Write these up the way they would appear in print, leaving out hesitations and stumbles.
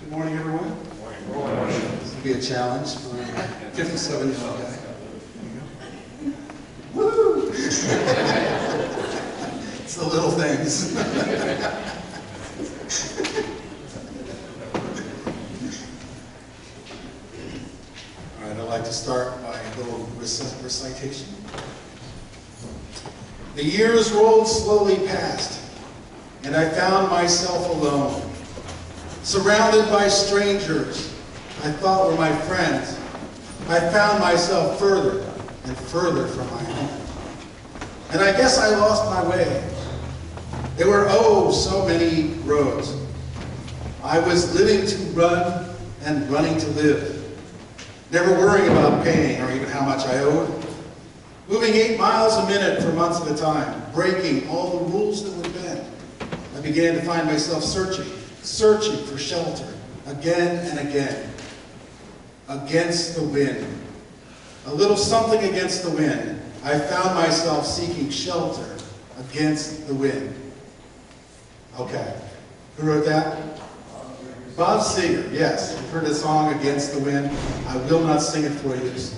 Good morning, everyone. Good morning. This will be a challenge for a 57-year-old guy. Woo! It's the little things. All right, I'd like to start by a little recitation. The years rolled slowly past, and I found myself alone, surrounded by strangers I thought were my friends. I found myself further and further from my home. And I guess I lost my way. There were oh so many roads. I was living to run and running to live, never worrying about paying or even how much I owed. Moving 8 miles a minute for months at a time, breaking all the rules that would bend. I began to find myself searching for shelter, again and again, against the wind. A little something against the wind. I found myself seeking shelter against the wind. Okay, who wrote that? Bob Seger, yes. You've heard the song, Against the Wind. I will not sing it for you. Just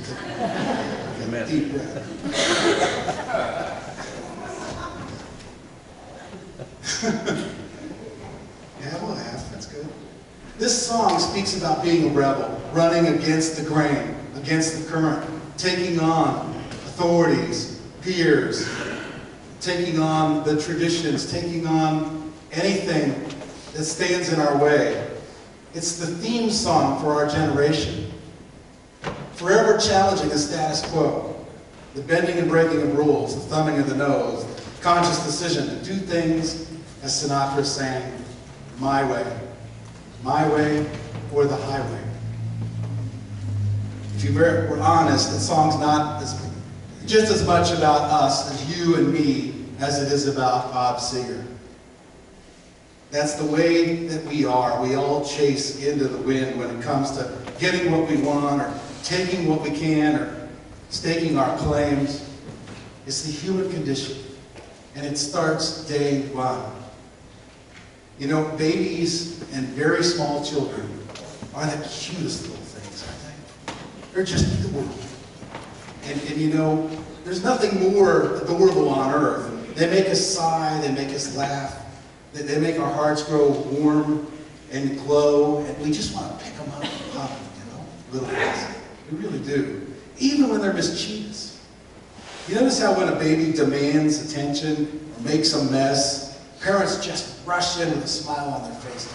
deep breath. Yeah, we'll laugh. That's good. This song speaks about being a rebel, running against the grain, against the current, taking on authorities, peers, taking on the traditions, taking on anything that stands in our way. It's the theme song for our generation. Forever challenging the status quo, the bending and breaking of rules, the thumbing of the nose, the conscious decision to do things, as Sinatra sang, my way or the highway. If you were honest, the song's not just as much about us, as you and me, as it is about Bob Seger. That's the way that we are. We all chase into the wind when it comes to getting what we want or taking what we can or staking our claims. It's the human condition, and it starts day one. You know, babies and very small children are the cutest little things, aren't they? They're just adorable. And you know, there's nothing more adorable on earth. They make us sigh, they make us laugh, they make our hearts grow warm and glow, and we just want to pick them up and pop them, you know, little ones. We really do. Even when they're mischievous. You notice how when a baby demands attention or makes a mess, parents just rush in with a smile on their face.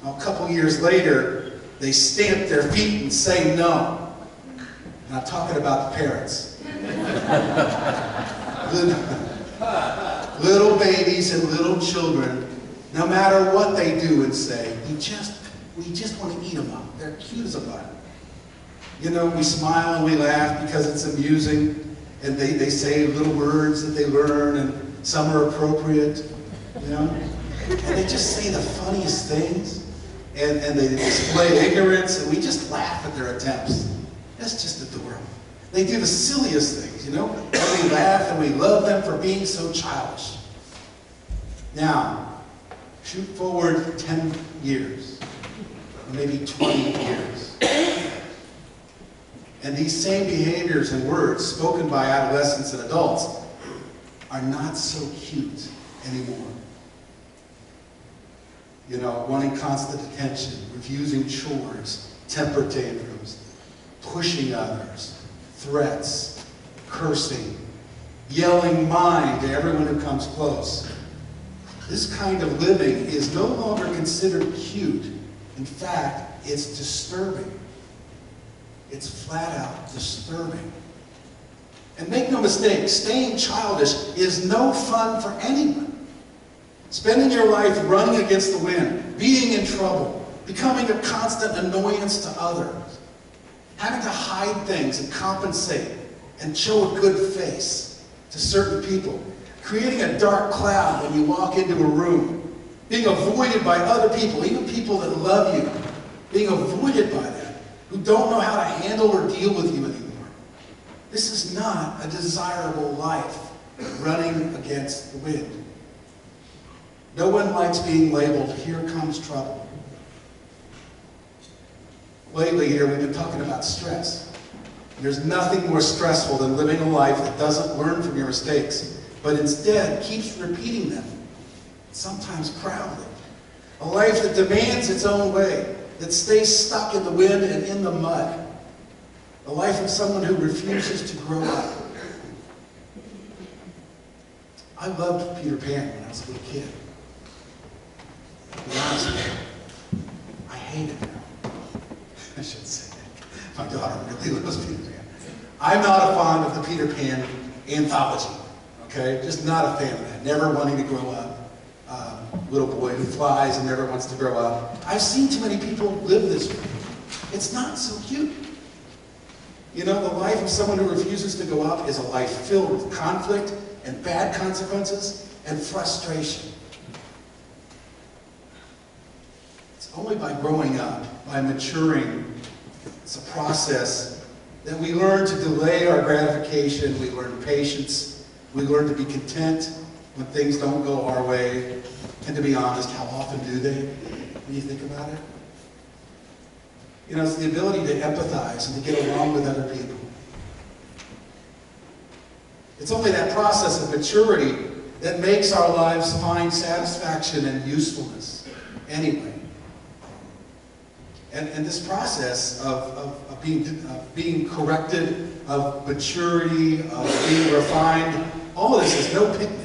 Now, a couple years later, they stamp their feet and say no. And I'm talking about the parents. Little babies and little children, no matter what they do and say, we just want to eat them up. They're cute as a button. You know, we smile and we laugh because it's amusing, and they say little words that they learn, and some are appropriate, you know? And they just say the funniest things, and they display ignorance, and we just laugh at their attempts. That's just adorable. They do the silliest things, you know? And we laugh and we love them for being so childish. Now, shoot forward 10 years, or maybe 20 years. And these same behaviors and words spoken by adolescents and adults are not so cute anymore. You know, wanting constant attention, refusing chores, temper tantrums, pushing others, threats, cursing, yelling mine to everyone who comes close. This kind of living is no longer considered cute. In fact, it's disturbing. It's flat out disturbing. And make no mistake, staying childish is no fun for anyone. Spending your life running against the wind, being in trouble, becoming a constant annoyance to others, having to hide things and compensate and show a good face to certain people, creating a dark cloud when you walk into a room, being avoided by other people, even people that love you, being avoided by them, who don't know how to handle or deal with you anymore. This is not a desirable life, running against the wind. No one likes being labeled, here comes trouble. Lately here, we've been talking about stress. There's nothing more stressful than living a life that doesn't learn from your mistakes, but instead keeps repeating them, sometimes proudly. A life that demands its own way, that stays stuck in the wind and in the mud. A life of someone who refuses to grow up. I loved Peter Pan when I was a little kid. To be honest with you, I hated him. I shouldn't say that. My daughter really loves Peter Pan. I'm not a fan of the Peter Pan anthology. Okay? Just not a fan of that. Never wanting to grow up. Little boy who flies and never wants to grow up. I've seen too many people live this way. It's not so cute. You know, the life of someone who refuses to go up is a life filled with conflict and bad consequences and frustration. It's only by growing up, by maturing, it's a process that we learn to delay our gratification, we learn patience, we learn to be content when things don't go our way. And to be honest, how often do they, when you think about it? You know, it's the ability to empathize and to get along with other people. It's only that process of maturity that makes our lives find satisfaction and usefulness anyway. And this process of being corrected, of maturity, of being refined, all of this is no picnic.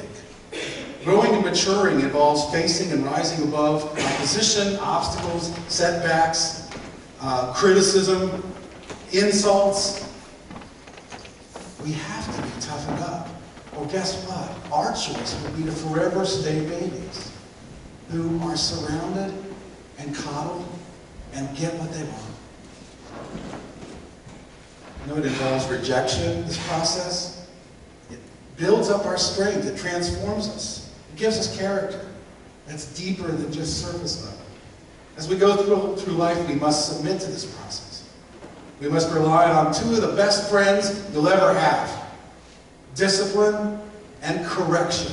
Growing and maturing involves facing and rising above opposition, obstacles, setbacks, criticism, insults. We have to be toughened up. Well, guess what? Our choice will be to forever stay babies who are surrounded and coddled and get what they want. You know, it involves rejection, this process. It builds up our strength. It transforms us. It gives us character that's deeper than just surface level. As we go through life, we must submit to this process. We must rely on two of the best friends you'll ever have: discipline and correction,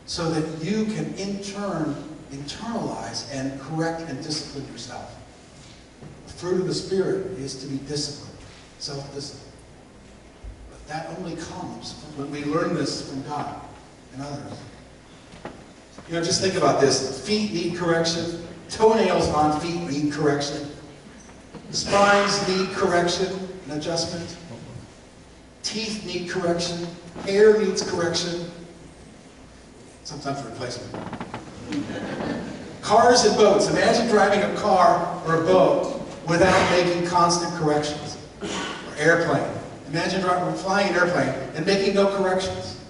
so that you can in turn internalize and correct and discipline yourself. The fruit of the Spirit is to be disciplined, self-discipline. But that only comes when we learn this from God and others. You know, just think about this. Feet need correction. Toenails on feet need correction. Spines need correction and adjustment. Teeth need correction. Hair needs correction. Sometimes replacement. Cars and boats. Imagine driving a car or a boat without making constant corrections. Or airplane. Imagine flying an airplane and making no corrections.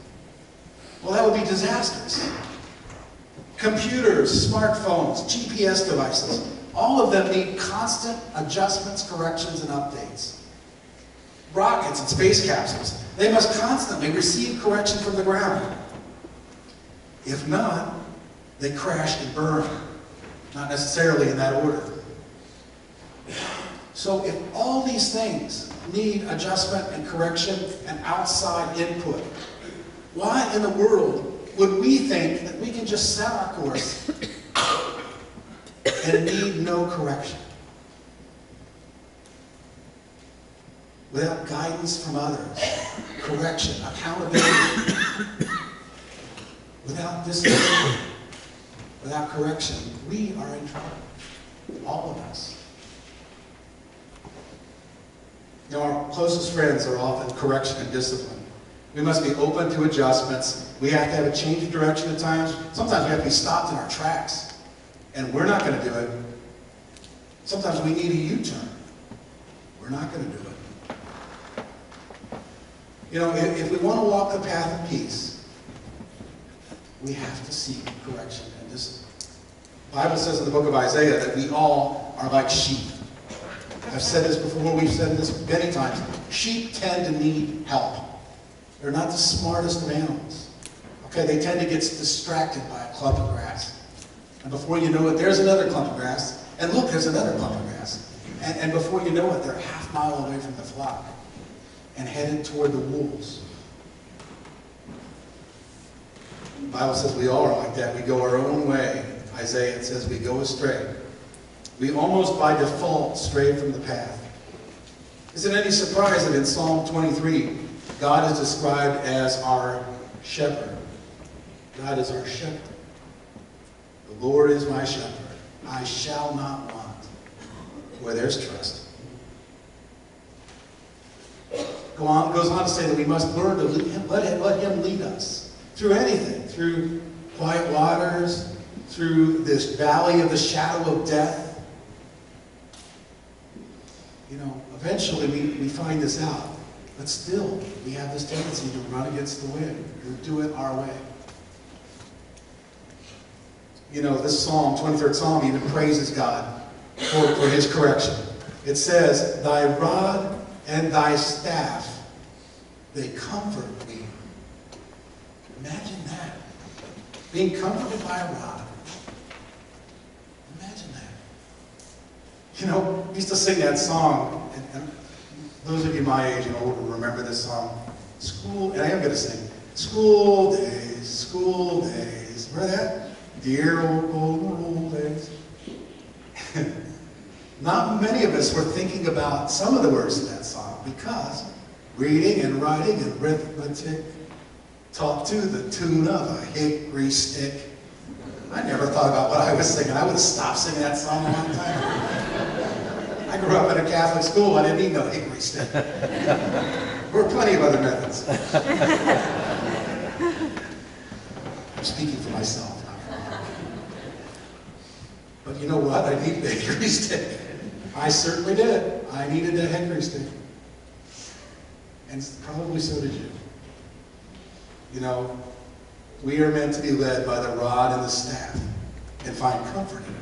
Well, that would be disastrous. Computers, smartphones, GPS devices, all of them need constant adjustments, corrections, and updates. Rockets and space capsules, they must constantly receive correction from the ground. If not, they crash and burn. Not necessarily in that order. So if all these things need adjustment and correction and outside input, why in the world would we think that we can just set our course and need no correction? Without guidance from others, correction, accountability, without discipline, without correction, we are in trouble. All of us. You know, our closest friends are often correction and discipline. We must be open to adjustments. We have to have a change of direction at times. Sometimes we have to be stopped in our tracks. And we're not going to do it. Sometimes we need a U-turn. We're not going to do it. You know, if we want to walk the path of peace, we have to seek correction and discipline. The Bible says in the book of Isaiah that we all are like sheep. I've said this before, we've said this many times. Sheep tend to need help. They're not the smartest of animals. Okay, they tend to get distracted by a clump of grass. And before you know it, there's another clump of grass. And look, there's another clump of grass. And before you know it, they're a half mile away from the flock and headed toward the wolves. The Bible says we all are like that. We go our own way. Isaiah says we go astray. We almost by default stray from the path. Is it any surprise that in Psalm 23, God is described as our shepherd? God is our shepherd. The Lord is my shepherd. I shall not want. Boy, there's trust. Goes on to say that we must learn to let him lead us through anything, through quiet waters, through this valley of the shadow of death. You know, eventually we find this out, but still we have this tendency to run against the wind, to do it our way. You know, this psalm, 23rd Psalm, even praises God for his correction. It says, thy rod and thy staff, they comfort me. Imagine that. Being comforted by a rod. Imagine that. You know, we used to sing that song, and those of you my age and older remember this song. And I am going to sing. School days, remember that? Dear old days. Not many of us were thinking about some of the words of that song because reading and writing and arithmetic taught to the tune of a hickory stick. I never thought about what I was singing. I would have stopped singing that song a long time. I grew up in a Catholic school. I didn't need no hickory stick. There were plenty of other methods. I'm speaking for myself. But you know what? I needed a hickory stick. I certainly did. I needed a hickory stick. And probably so did you. You know, we are meant to be led by the rod and the staff and find comfort in it.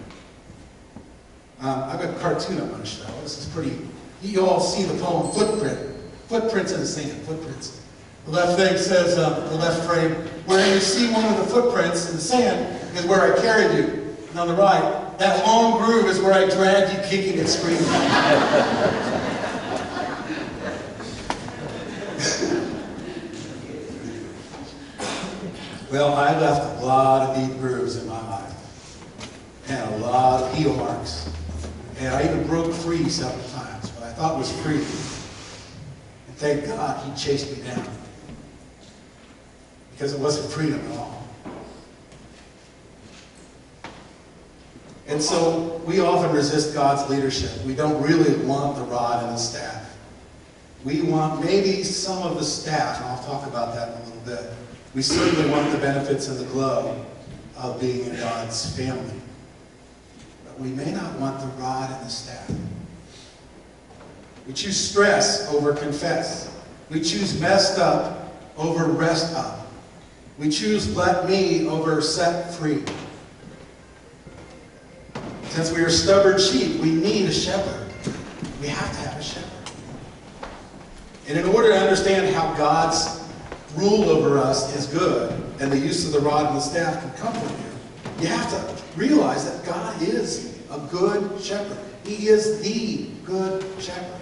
I've got a cartoon I want to show. This is pretty, you all see the poem Footprint. Footprints in the sand, footprints. The left thing says, the left frame, where you see one of the footprints in the sand is where I carried you. And on the right, that long groove is where I dragged you kicking and screaming. Well, I left a lot of deep grooves in my life. And a lot of heel marks. And I even broke free several times, what I thought was free. And thank God he chased me down. Because it wasn't freedom at all. And so we often resist God's leadership. We don't really want the rod and the staff. We want maybe some of the staff, and I'll talk about that in a little bit. We certainly want the benefits and the glow of being in God's family. But we may not want the rod and the staff. We choose stress over confess. We choose messed up over rest up. We choose let me over set free. Since we are stubborn sheep, we need a shepherd. We have to have a shepherd. And in order to understand how God's rule over us is good, and the use of the rod and the staff can comfort you, you have to realize that God is a good shepherd. He is the good shepherd.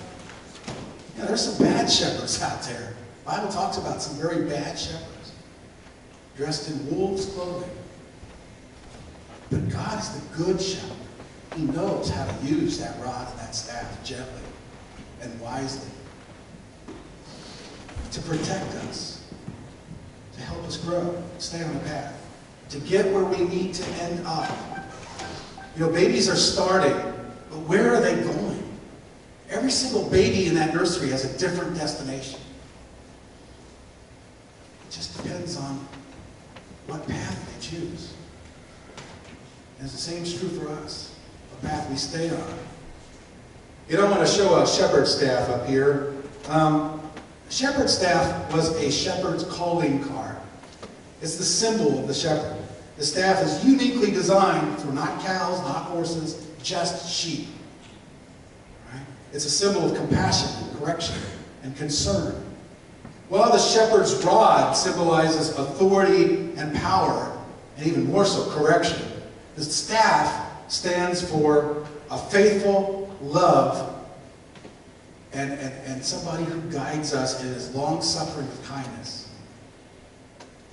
You know, there's some bad shepherds out there. The Bible talks about some very bad shepherds, dressed in wolves' clothing. But God is the good shepherd. He knows how to use that rod and that staff gently and wisely to protect us, to help us grow, stay on the path, to get where we need to end up. You know, babies are starting, but where are they going? Every single baby in that nursery has a different destination. It just depends on what path they choose. And the same is true for us. Path we stay on. You know, I want to show a shepherd's staff up here. Shepherd's staff was a shepherd's calling card. It's the symbol of the shepherd. The staff is uniquely designed for not cows, not horses, just sheep. Right? It's a symbol of compassion and correction and concern. While the shepherd's rod symbolizes authority and power, and even more so, correction, the staff stands for a faithful love and somebody who guides us in his long-suffering with kindness.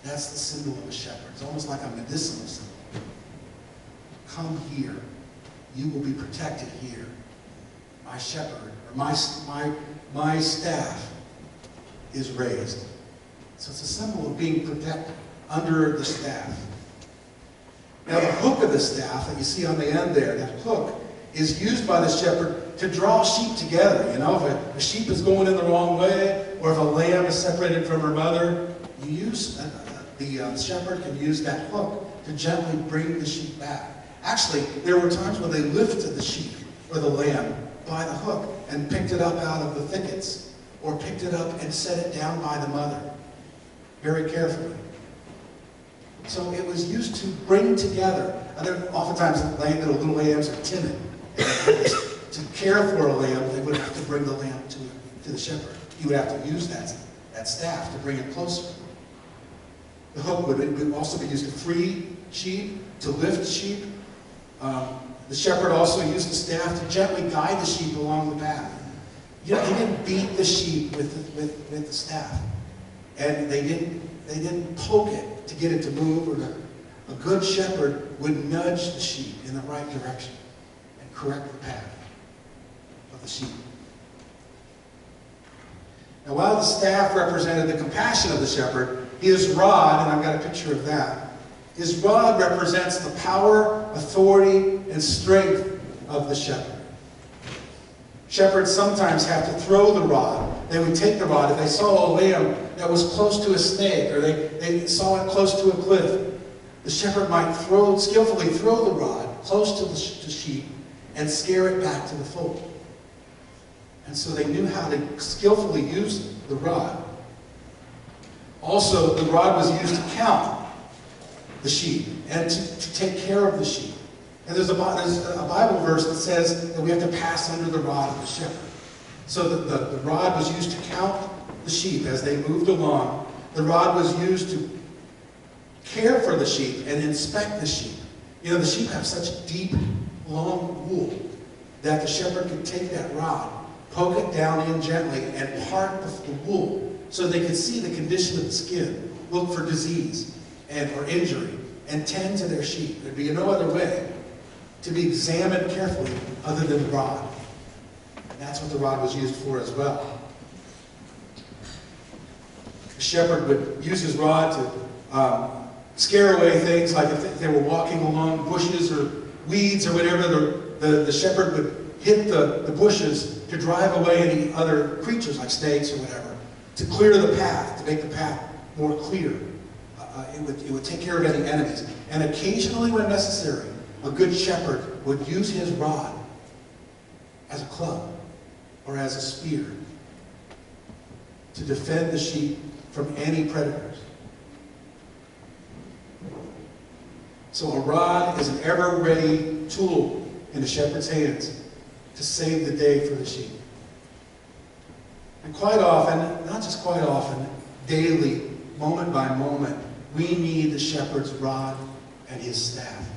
That's the symbol of a shepherd. It's almost like a medicinal symbol. Come here. you will be protected here. My shepherd, or my staff is raised. So it's a symbol of being protected under the staff. Now the hook of the staff that you see on the end there, that hook, is used by the shepherd to draw sheep together. You know, if a sheep is going in the wrong way, or if a lamb is separated from her mother, the shepherd can use that hook to gently bring the sheep back. Actually, there were times when they lifted the sheep or the lamb by the hook and picked it up out of the thickets, or picked it up and set it down by the mother, very carefully. So it was used to bring together. Oftentimes, little lambs are timid. To care for a lamb, they would have to bring the lamb to the shepherd. He would have to use that staff to bring it closer. The hook would also be used to free sheep, to lift sheep. The shepherd also used the staff to gently guide the sheep along the path. He didn't beat the sheep with the staff, and they didn't poke it to get it to move. A good shepherd would nudge the sheep in the right direction and correct the path of the sheep. Now, while the staff represented the compassion of the shepherd, his rod, and I've got a picture of that, his rod represents the power, authority, and strength of the shepherd. Shepherds sometimes have to throw the rod. They would take the rod. If they saw a lamb that was close to a snake, or they saw it close to a cliff, the shepherd might skillfully throw the rod close to the sheep and scare it back to the fold. And so they knew how to skillfully use the rod. Also, the rod was used to count the sheep and to take care of the sheep. And there's a Bible verse that says that we have to pass under the rod of the shepherd. So the rod was used to count the sheep as they moved along. The rod was used to care for the sheep and inspect the sheep. You know, the sheep have such deep, long wool that the shepherd could take that rod, poke it down in gently, and part the wool so they could see the condition of the skin, look for disease or injury, and tend to their sheep. There'd be no other way to be examined carefully other than the rod. And that's what the rod was used for as well. The shepherd would use his rod to scare away things, like if they were walking along bushes or weeds or whatever, the shepherd would hit the bushes to drive away any other creatures like snakes or whatever, to clear the path, to make the path more clear. It would take care of any enemies. And occasionally, when necessary, a good shepherd would use his rod as a club or as a spear to defend the sheep from any predators. So a rod is an ever-ready tool in the shepherd's hands to save the day for the sheep. And quite often, not just quite often, daily, moment by moment, we need the shepherd's rod and his staff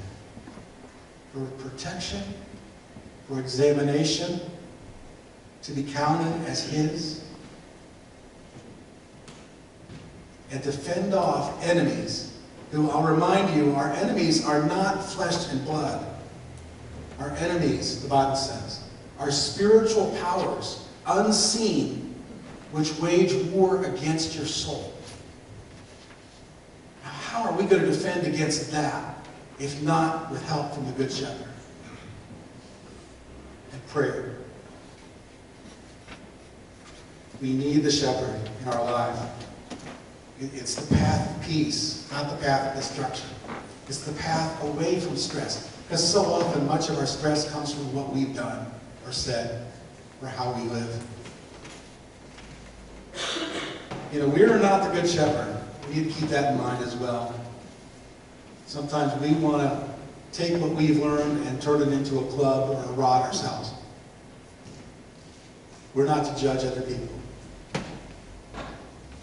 for protection, for examination, to be counted as his, and to fend off enemies who, I'll remind you, our enemies are not flesh and blood. Our enemies, the Bible says, are spiritual powers, unseen, which wage war against your soul. Now, how are we going to defend against that if not with help from the Good Shepherd and prayer? We need the shepherd in our life. It's the path of peace, not the path of destruction. It's the path away from stress. Because so often, much of our stress comes from what we've done or said or how we live. You know, we are not the Good Shepherd. We need to keep that in mind as well. Sometimes we want to take what we've learned and turn it into a club or a rod ourselves. We're not to judge other people.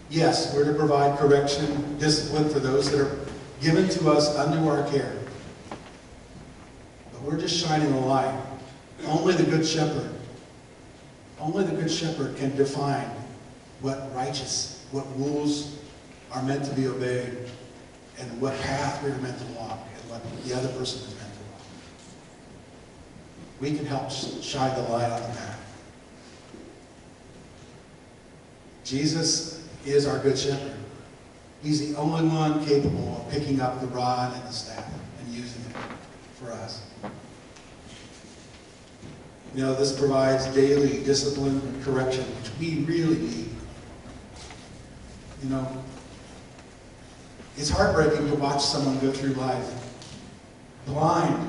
Yes, we're to provide correction, discipline for those that are given to us under our care. But we're just shining a light. Only the Good Shepherd can define what rules are meant to be obeyed, and what path we're meant to walk, and what the other person is meant to walk. we can help shine the light on the path. Jesus is our good shepherd. He's the only one capable of picking up the rod and the staff and using it for us. You know, this provides daily discipline and correction, which we really need. You know, it's heartbreaking to watch someone go through life blind,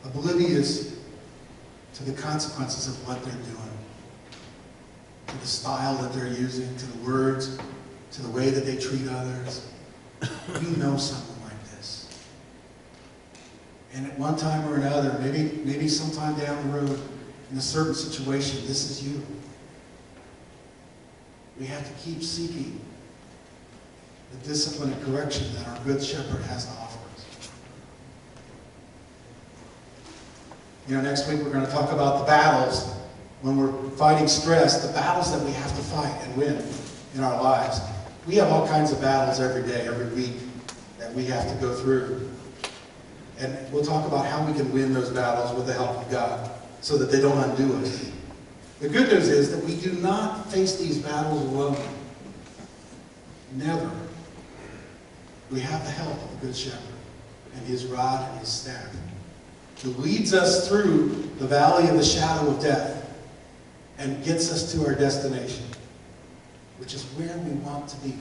oblivious to the consequences of what they're doing, to the style that they're using, to the words, to the way that they treat others. You know someone like this. And at one time or another, maybe sometime down the road, in a certain situation, this is you. We have to keep seeking the discipline and correction that our good shepherd has to offer us. You know, next week we're going to talk about the battles when we're fighting stress, the battles that we have to fight and win in our lives. We have all kinds of battles every day, every week that we have to go through. And we'll talk about how we can win those battles with the help of God so that they don't undo us. The good news is that we do not face these battles alone. Never. We have the help of the Good Shepherd and his rod and his staff, who leads us through the valley of the shadow of death and gets us to our destination, which is where we want to be.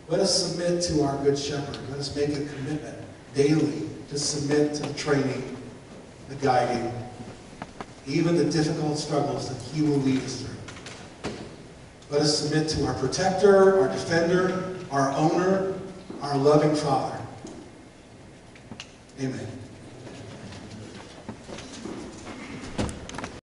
Let us submit to our Good Shepherd. Let us make a commitment daily to submit to the training, the guiding, even the difficult struggles that he will lead us through. Let us submit to our protector, our defender, our owner, our loving Father. Amen.